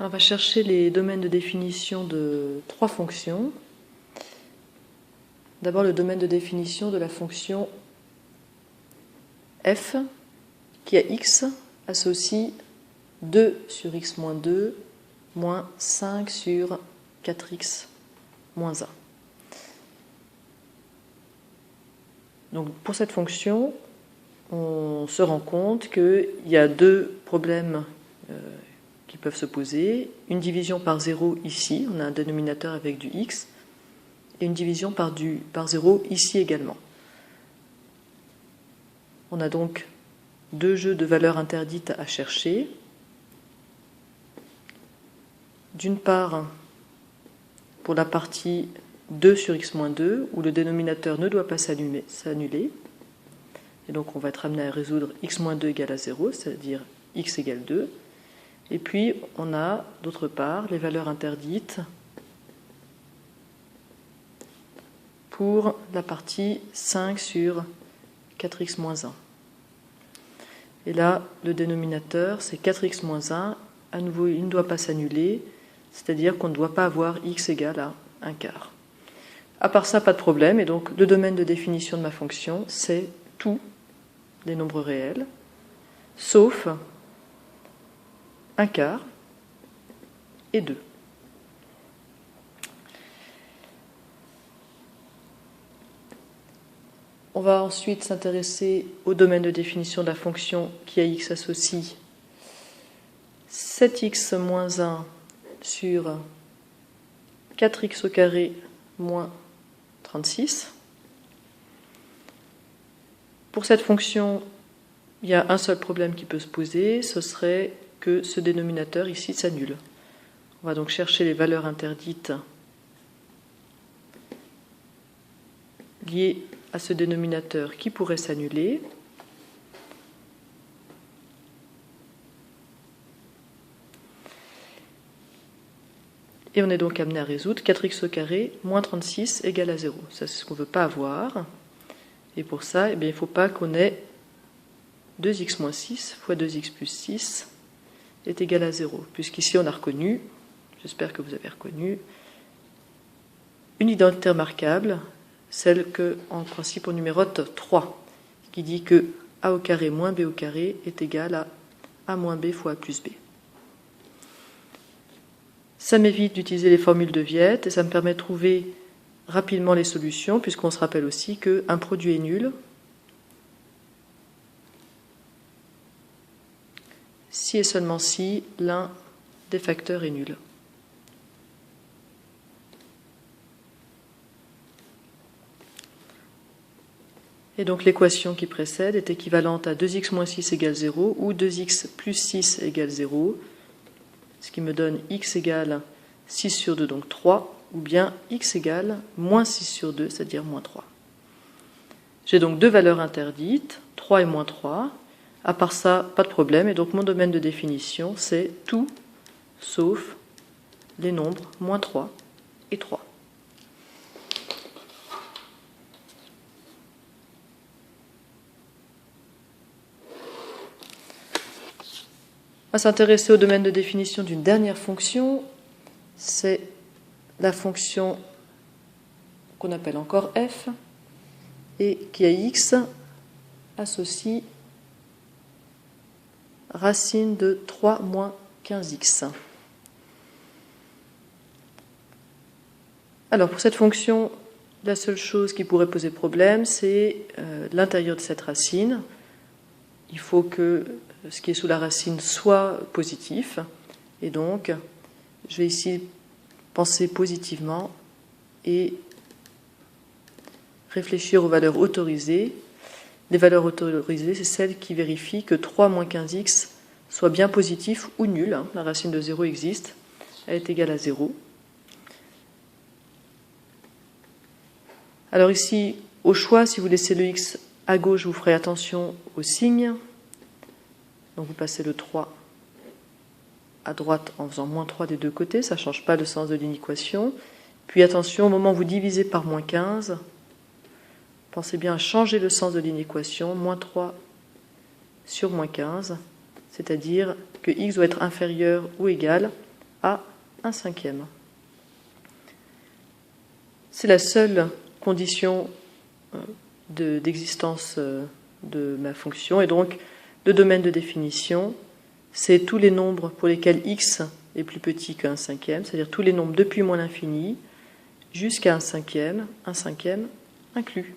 On va chercher les domaines de définition de trois fonctions. D'abord, le domaine de définition de la fonction f qui à x associe 2 sur x moins 2 moins 5 sur 4x moins 1. Donc, pour cette fonction, on se rend compte qu'il y a deux problèmes qui peuvent se poser. Une division par 0 ici, on a un dénominateur avec du x, et une division par 0 ici également. On a donc deux jeux de valeurs interdites à chercher. D'une part, pour la partie 2 sur x moins 2, où le dénominateur ne doit pas s'annuler. Et donc on va être amené à résoudre x moins 2 égale à 0, c'est-à-dire x égale 2. Et puis on a, d'autre part, les valeurs interdites pour la partie 5 sur 4x moins 1. Et là, le dénominateur, c'est 4x moins 1. À nouveau, il ne doit pas s'annuler, c'est-à-dire qu'on ne doit pas avoir x égale à 1 quart. À part ça, pas de problème. Et donc, le domaine de définition de ma fonction, c'est tous les nombres réels, sauf 1 quart et 2. On va ensuite s'intéresser au domaine de définition de la fonction qui à x associe 7x moins 1 sur 4x au carré moins 36. Pour cette fonction, il y a un seul problème qui peut se poser, ce serait que ce dénominateur ici s'annule. On va donc chercher les valeurs interdites liées à ce dénominateur qui pourrait s'annuler. Et on est donc amené à résoudre 4x au carré moins 36 égale à 0. Ça, c'est ce qu'on ne veut pas avoir. Et pour ça, il ne faut pas qu'on ait 2x moins 6 fois 2x plus 6 est égal à 0. Puisqu'ici, on a reconnu, j'espère que vous avez reconnu, une identité remarquable, celle que, en principe, on numérote 3, qui dit que a au carré moins b au carré est égal à a moins b fois a plus b. Ça m'évite d'utiliser les formules de Viette et ça me permet de trouver rapidement les solutions, puisqu'on se rappelle aussi qu'un produit est nul si et seulement si l'un des facteurs est nul. Et donc l'équation qui précède est équivalente à 2x moins 6 égale 0 ou 2x plus 6 égale 0, ce qui me donne x égale 6 sur 2, donc 3, ou bien x égale moins 6 sur 2, c'est-à-dire moins 3. J'ai donc deux valeurs interdites, 3 et moins 3. À part ça, pas de problème. Et donc mon domaine de définition, c'est tout sauf les nombres moins 3 et 3. On va s'intéresser au domaine de définition d'une dernière fonction. C'est la fonction qu'on appelle encore f et qui à x associe racine de 3 moins 15x. Alors pour cette fonction, la seule chose qui pourrait poser problème, c'est l'intérieur de cette racine. Il faut que ce qui est sous la racine soit positif. Et donc, je vais ici penser positivement et réfléchir aux valeurs autorisées. Les valeurs autorisées, c'est celles qui vérifient que 3 moins 15x soit bien positif ou nul. La racine de 0 existe, elle est égale à 0. Alors ici, au choix, si vous laissez le x à gauche, vous ferez attention au signe. Donc vous passez le 3 à droite en faisant moins 3 des deux côtés, ça ne change pas le sens de l'inéquation. Puis attention, au moment où vous divisez par moins 15, pensez bien à changer le sens de l'inéquation, moins 3 sur moins 15, c'est-à-dire que x doit être inférieur ou égal à 1/5. C'est la seule condition d'existence de ma fonction, et donc le domaine de définition, c'est tous les nombres pour lesquels x est plus petit que 1/5, c'est-à-dire tous les nombres depuis moins l'infini jusqu'à 1/5 inclus.